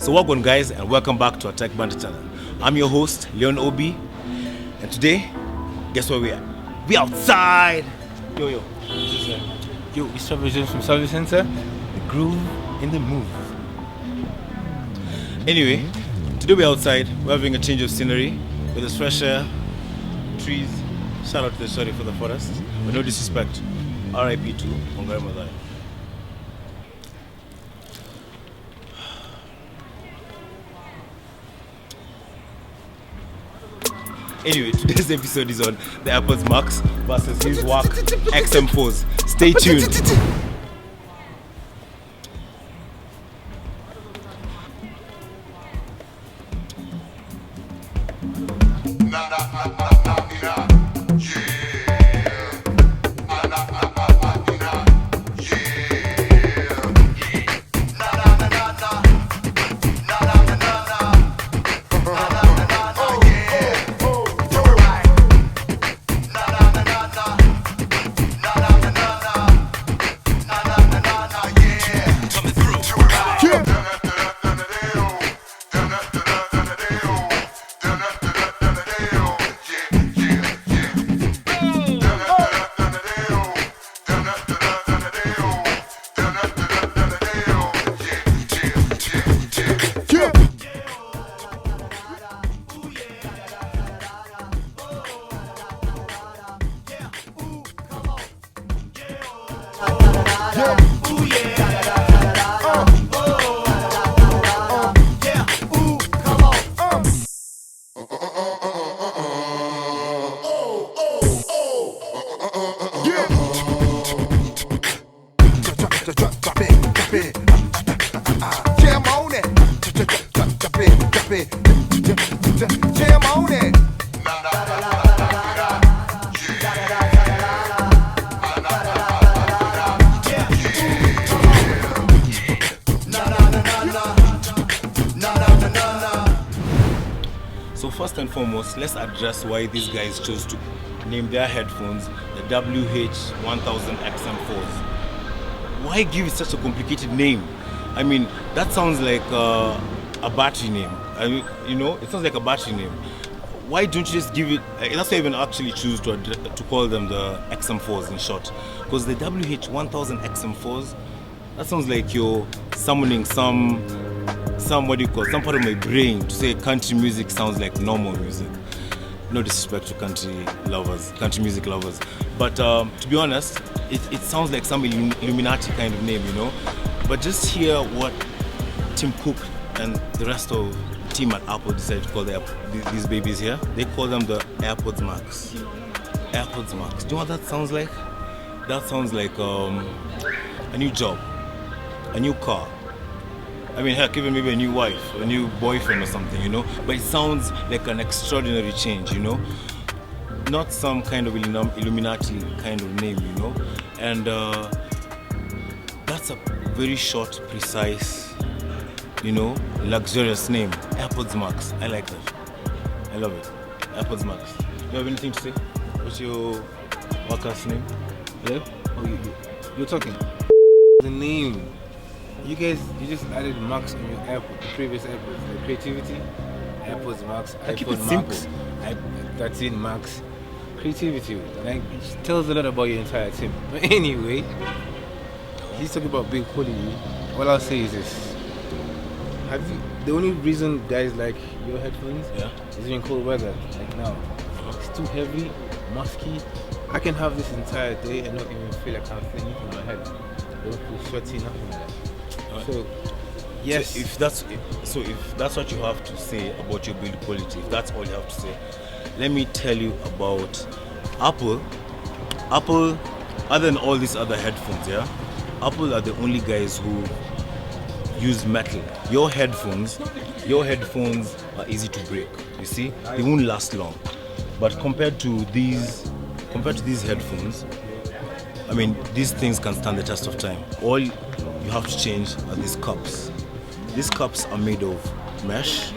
So welcome guys and welcome back to our Tech Banter channel. I'm your host Leon Obi, and today, guess where we are? We outside! Yo, It's effervescence from Service Center. The groove in the move. Anyway, today we're outside. We're having a change of scenery with this fresh air, trees. Shout out to the shorty for the forest, but no disrespect. R.I.P. to Ongare Madai. Anyway, today's episode is on the Airpods Max versus his Wh XM4s. Stay tuned. So first and foremost, let's address why these guys chose to name their headphones the WH-1000 XM4s. Why give it such a complicated name? I mean, that sounds like a battery name. I mean, you know, it sounds like a battery name. Why don't you just give it? That's why I even actually choose to call them the XM4s in short. Because the WH-1000 XM4s, that sounds like you're summoning some what do you call it, some part of my brain to say country music sounds like normal music. No disrespect to country music lovers, but to be honest, it sounds like some Illuminati kind of name, you know. But just hear what Tim Cook and the rest of the team at Apple decided to call these babies here. They call them the Airpods Max. Airpods Max. Do you know what that sounds like? That sounds like a new job, a new car. I mean, heck, even maybe a new wife, a new boyfriend or something, you know. But it sounds like an extraordinary change, you know. Not some kind of Illuminati kind of name, you know. And that's a very short, precise, you know, luxurious name. Airpods Max. I like that. I love it. Airpods Max. You have anything to say? What's your worker's name? Hello? Oh, you're talking. The name. You just added Max on your AirPod, the previous AirPods, the creativity, AirPods Max, I keep iPod it simple. Max, that's in Max, creativity. Like, it tells a lot about your entire team. But anyway, he's talking about being quality. All I'll say is this: the only reason guys like your headphones, is in cold weather. Like now, it's too heavy, musky. I can have this entire day and not even feel like I'm feeling anything in my head. I don't feel sweaty, nothing like that. So, yes. So if that's what you have to say about your build quality, if that's all you have to say, let me tell you about Apple. Apple, other than all these other headphones, Apple are the only guys who use metal. Your headphones are easy to break. You see, they won't last long. But compared to these headphones, I mean, these things can stand the test of time. All you have to change are these cups. These cups are made of mesh,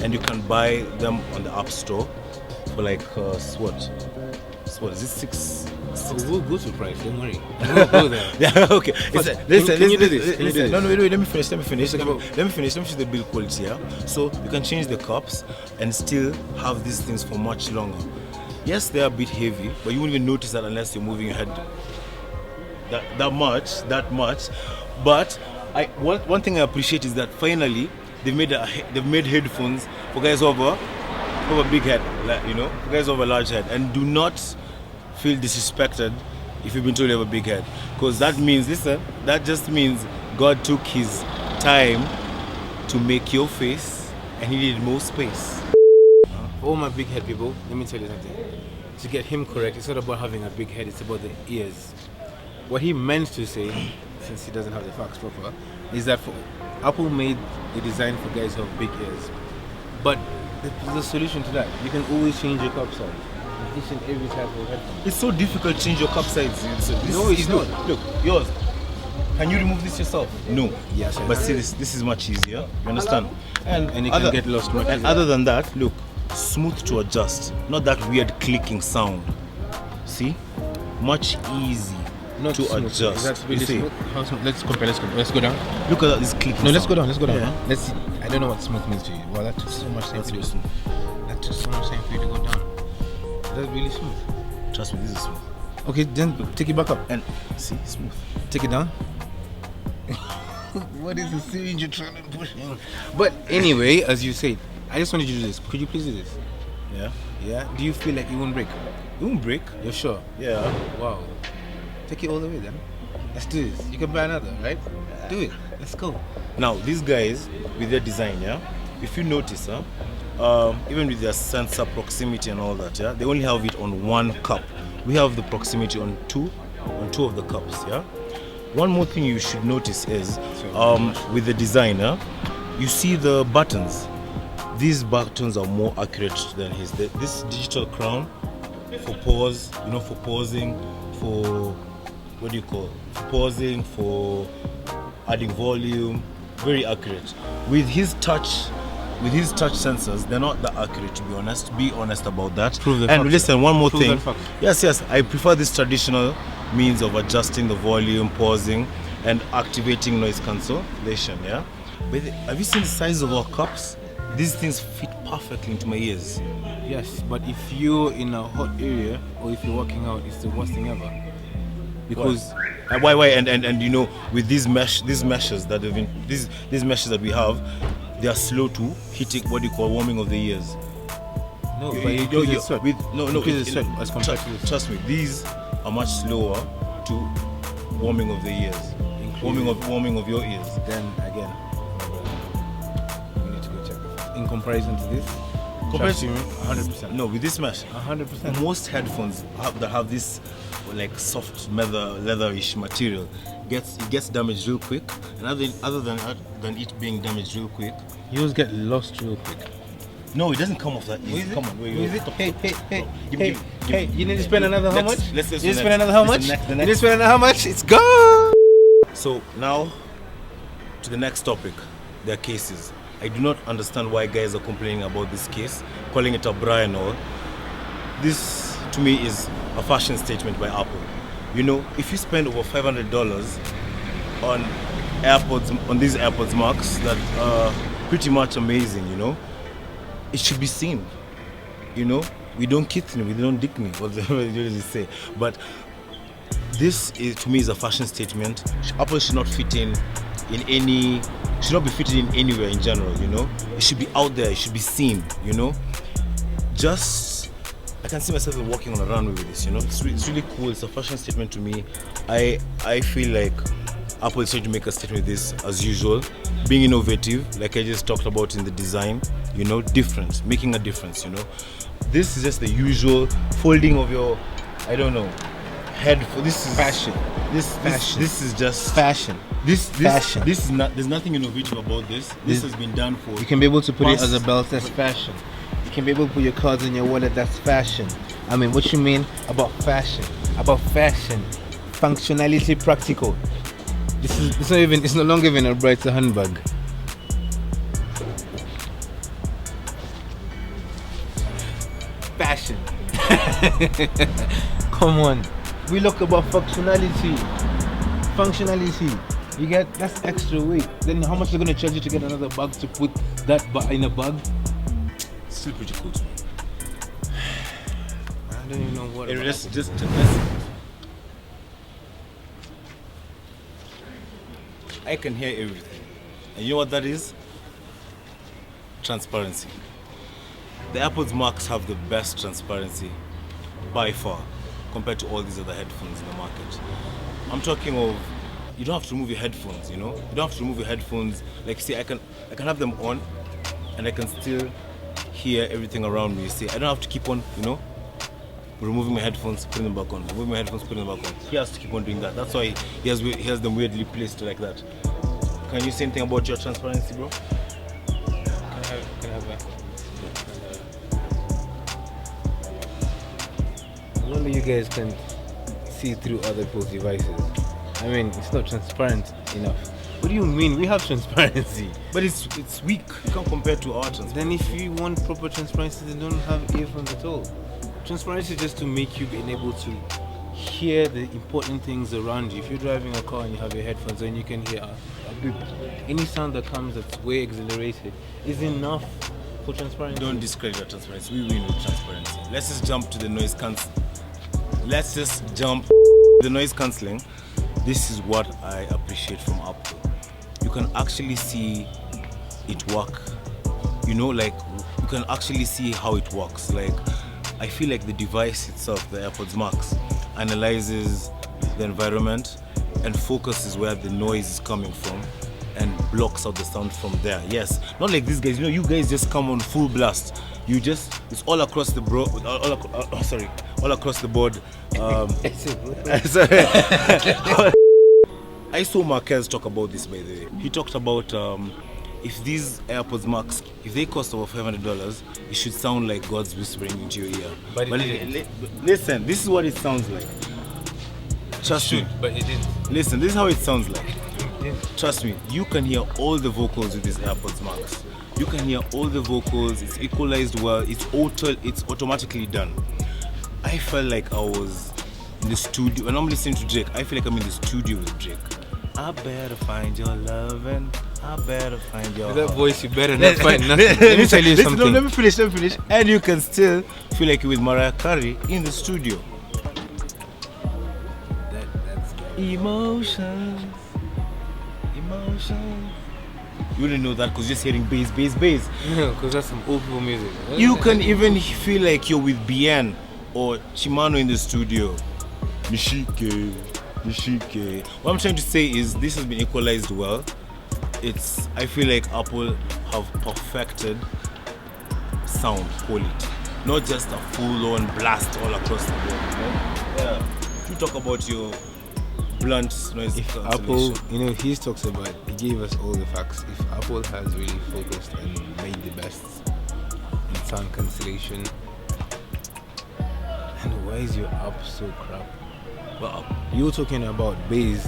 and you can buy them on the App Store for like what is it, We'll go to price, don't worry. We'll go there. Yeah, okay. Listen, Listen, can you do this? Can you do this? No, wait, let me finish. Let me finish the build quality, yeah? So you can change the cups and still have these things for much longer. Yes, they're a bit heavy, but you won't even notice that unless you're moving your head that much. But one thing I appreciate is that finally they've made headphones for guys who have a big head, like, you know, for guys who have a large head, and do not feel disrespected if you've been told you have a big head, because that just means God took his time to make your face and he needed more space. All my big head people, let me tell you something. To get him correct, it's not about having a big head, it's about the ears. What he meant to say, since he doesn't have the facts proper, is that Apple made the design for guys who have big ears. But there's a solution to that. You can always change your cup size. Each and every type of headphone. It's so difficult to change your cup size. No, it's not. Look, yours. Can you remove this yourself? No. Yes, but see, this is much easier. You understand? And it can get lost much easier. Other than that, look, smooth to adjust. Not that weird clicking sound. See? Much easy to smooth. adjust. Is that really smooth? How smooth? Let's compare. Let's go down. Look at this clicking. No, let's go down. Yeah. Let's see. I don't know what smooth means to you. Well, that took so much time for you. That took so much time for you to go down. That's really smooth. Trust me, this is smooth. Okay, then take it back up. And see, smooth. Take it down. What is the syringe you're trying to push in? But anyway, as you said, I just wanted you to do this. Could you please do this? Yeah. Yeah? Do you feel like it won't break? It won't break. You're sure? Yeah. Wow. Take it all the way then. Let's do this. You can buy another, right? Do it. Let's go. Now, these guys, with their design, yeah, if you notice, even with their sensor proximity and all that, yeah, they only have it on one cup. We have the proximity on two of the cups, yeah. One more thing you should notice is, with the designer, you see the buttons. These buttons are more accurate than his. This digital crown for pause, you know, for pausing, for what do you call? For pausing, for adding volume, very accurate. With his touch sensors, they're not that accurate, to be honest. Be honest about that. And listen, one more thing. Yes, I prefer this traditional means of adjusting the volume, pausing, and activating noise cancellation. Yeah. But have you seen the size of our cups? These things fit perfectly into my ears. Yes, but if you're in a hot area or if you're working out, it's the worst thing ever. Because why? And you know, with these meshes that we have, they are slow to hitting what you call warming of the ears. No, but increases sweat. As compared to this. Trust me, these are much slower to warming of the ears. Warming of your ears. Then again, we need to go check it. In comparison to this, 100%. No, with this mesh, 100%. Most headphones that have this like soft leatherish material gets damaged real quick. And other than it being damaged real quick, yours get lost real quick. No, it doesn't come off that easy. Come on, wait. Hey, you need to spend another how much? Let's you need to spend another how much? You need to spend another how much? It's gone! So now, to the next topic, their cases. I do not understand why guys are complaining about this case, calling it a bra and all. This, to me, is a fashion statement by Apple. You know, if you spend over $500 on these Airpods Max that are pretty much amazing, you know, it should be seen. You know, we don't kitten, we don't dick me, whatever you usually say. But this is, to me, is a fashion statement. Apple should not be fitting in anywhere in general, you know. It should be out there, it should be seen, you know. I can see myself walking on a runway with this, you know. It's really cool. It's a fashion statement to me. I feel like Apple is trying to make a statement with this as usual, being innovative, like I just talked about in the design, you know, making a difference, you know. This is just the usual folding of your, I don't know, head. This is fashion. This is just fashion. Fashion. This is not. There's nothing innovative about this. This has been done for. You can be able to put it as a belt. That's fashion. You can be able to put your cards in your wallet. That's fashion. I mean, what you mean about fashion? About fashion, functionality, practical. It's not even. It's no longer even a bra. It's a handbag. Fashion. Come on. We look about functionality. You get that's extra weight. Then how much are they gonna charge you to get another bag to put that in a bag? Still pretty cool to me. I don't even know what. Just I can hear everything. And you know what that is? Transparency. The Airpods Max have the best transparency by far compared to all these other headphones in the market. I'm talking of, you don't have to remove your headphones, you know? You don't have to remove your headphones. Like, see, I can have them on and I can still hear everything around me. You see, I don't have to keep on, you know, removing my headphones, putting them back on, removing my headphones, putting them back on. He has to keep on doing that. That's why he has them weirdly placed like that. Can you say anything about your transparency, bro? Can I have that? Only you guys can see through other people's devices. I mean, it's not transparent enough. What do you mean? We have transparency. But it's weak. You can't compare to our transparency. Then if you want proper transparency, then don't have earphones at all. Transparency is just to make you being able to hear the important things around you. If you're driving a car and you have your headphones on, you can hear a beep. Any sound that comes that's way exhilarated is enough for transparency. Don't discredit your transparency. We win with transparency. Let's just jump to the noise cancelling. This is what I appreciate from Apple. You can actually see it work. You know, like, you can actually see how it works. Like, I feel like the device itself, the Airpods Max, analyzes the environment and focuses where the noise is coming from and blocks out the sound from there. Yes, not like these guys. You know, you guys just come on full blast. It's all across the all across the board. Sorry. I saw Marquez talk about this, by the way. He talked about if these AirPods Max, if they cost over $500, it should sound like God's whispering into your ear. But listen, this is what it sounds like. Trust me. But it didn't. Listen, this is how it sounds like. Trust me, you can hear all the vocals with these AirPods Max. You can hear all the vocals, it's equalized well, it's automatically done. I felt like I was in the studio. When I'm listening to Drake, I feel like I'm in the studio with Drake. I better find your love and I better find your With that voice, you better not find nothing. Let me tell you something. No, let me finish. And you can still feel like you're with Mariah Carey in the studio. That's Emotions. You wouldn't know that because you're just hearing bass. No, because that's some old people music. You can even feel like you're with Bien or Chimano in the studio. Nishike. What I'm trying to say is this has been equalized well. I feel like Apple have perfected sound quality, not just a full-on blast all across the board. You know? Yeah. You talk about your blunt noise if cancellation. Apple, he talks about, he gave us all the facts. If Apple has really focused and made the best in sound cancellation, and why is your app so crap? Well, you're talking about bass.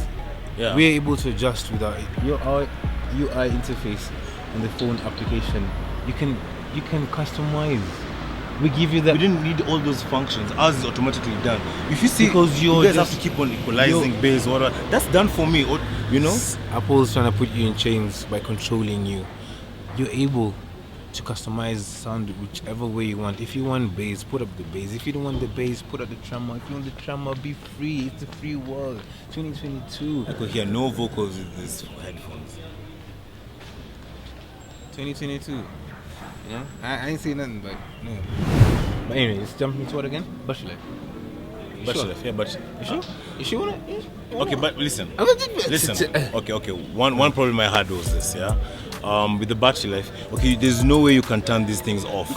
Yeah. We're able to adjust with our UI interface on the phone application. You can customize. We give you that. We didn't need all those functions. Ours is automatically done. If you see, because you guys have to keep on equalizing bass, whatever. That's done for me. You know, Apple's trying to put you in chains by controlling you. You're able to customize sound whichever way you want. If you want bass, put up the bass. If you don't want the bass, put up the tremor. If you want the tremor, be free. It's a free world. 2022. I could hear no vocals with these headphones. 2022. You know? I ain't saying nothing, but no. But anyway, let's jump into it again. Battery life. Yeah, battery. You sure? You sure wanna? Okay, but listen. Okay. One problem I had was this, yeah. With the battery life, okay, there's no way you can turn these things off.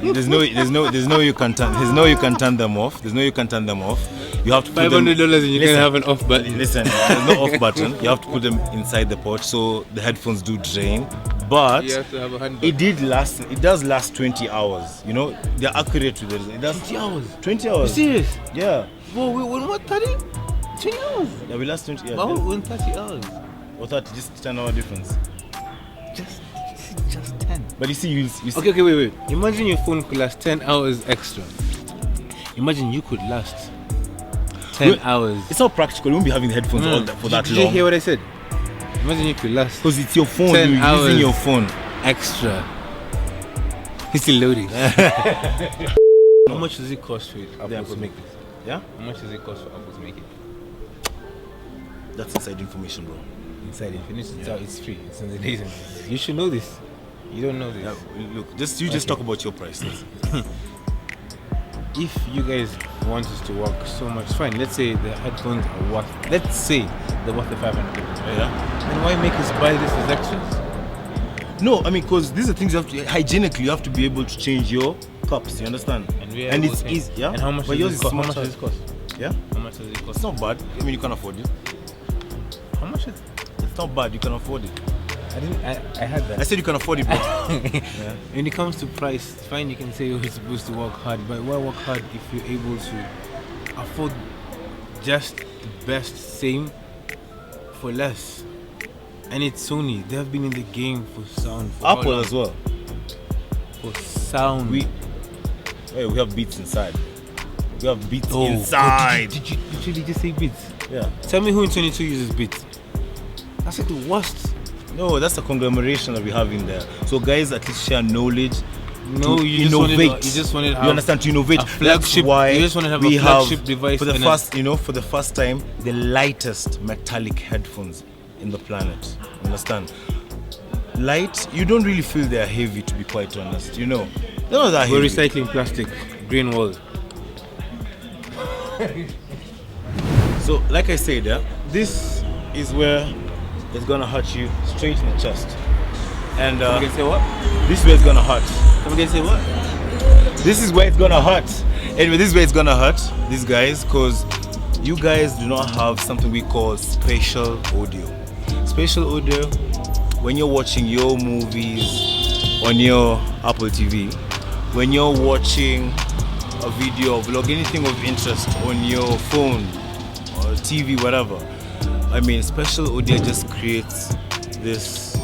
There's no way you can turn them off. You have to put them. $500 and you can have an off button. Listen, there's no off button. You have to put them inside the pouch so the headphones do drain. But you have to have a hand it does last 20 hours. You know, they're accurate with it. It does 20 hours. 20 hours. You serious? Yeah. Whoa, when what 30? 20 hours. Yeah, we last 20 hours. But when 30 hours? Or 30, just 10 hour difference. Just 10. But you see. Okay, wait. Imagine your phone could last 10 hours extra. Imagine you could last 10 hours. It's not practical. You won't be having headphones all that, for that Did long. you hear what I said? Imagine if you last Because it's your phone. 10 You're hours. using your phone. extra. It's still loading. How much does it cost for Apple to make this? Yeah? How much does it cost for Apple to make it? That's inside information, bro. Inside Infinity, it's free. It's in the days. You should know this. You don't know this. Yeah, look, just talk about your prices. If you guys want us to work so much, fine. Let's say the headphones are worth. Let's say they're worth the 500. Right? Yeah. Then why make us buy this as extras? No, I mean, because these are things you have to hygienically. You have to be able to change your cups. You understand? And it's easy. Yeah. And how much But does yours it is cost? How smart much does it cost? Yeah. How much does it cost? It's not bad. I mean, you can afford it. How much is It's not bad. You can afford it. I had that. I said you can afford it, but When it comes to price, fine, you can say you're supposed to work hard, but why work hard if you're able to afford just the best same for less? And it's Sony. They have been in the game for sound. For Apple as well. For sound. We have Beats inside. We have Beats Oh, inside. Did you literally just say Beats? Yeah. Tell me who in 22 uses Beats. That's like the worst. No, that's a conglomeration that we have in there. So guys at least share knowledge. No, to you innovate. just wanted to have you understand, to innovate. a flagship. That's why You just want to have we a flagship device for the and first, for the first time, the lightest metallic headphones in the planet. You understand? Light, you don't really feel they're heavy, to be quite honest. They're not that We're heavy. recycling plastic, green wall. So, like I said, this is where it's gonna hurt you straight in the chest. And Come again, say what? this is where it's gonna hurt. Come again, say what? This is where it's gonna hurt. Anyway, this is where it's gonna hurt, these guys, because you guys do not have something we call spatial audio. Spatial audio, when you're watching your movies on your Apple TV, when you're watching a video, vlog, anything of interest on your phone or TV, whatever. I mean, spatial audio just creates this,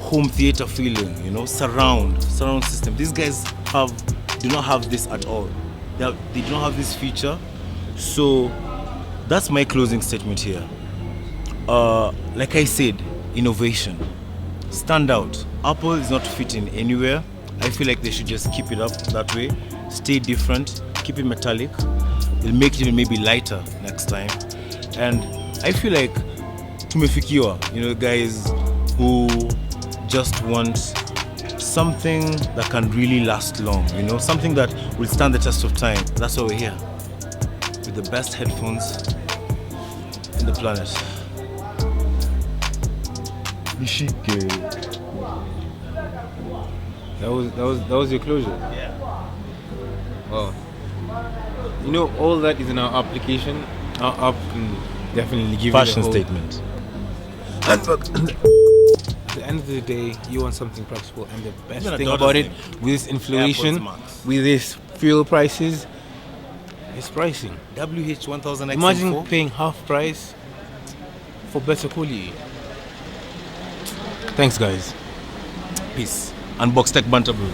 home theater feeling, surround system. These guys do not have this at all. They do not have this feature. So that's my closing statement here. Like I said, innovation, stand out. Apple is not fitting anywhere. I feel like they should just keep it up that way. Stay different, keep it metallic. They'll make it maybe lighter next time. And I feel like tumefikiwa, guys who just want something that can really last long, something that will stand the test of time. That's why we're here with the best headphones in the planet. That was your closure. Yeah. Wow. All that is in our application. Our app can definitely give Fashion you the whole statement. At the end of the day, you want something practical, and the best Even a thing daughter's about it, name. with this inflation, Airpods Max. with this fuel prices, is pricing. WH1000X. Imagine paying half price for better quality. Thanks, guys. Peace. Unbox Tech Banter Brew.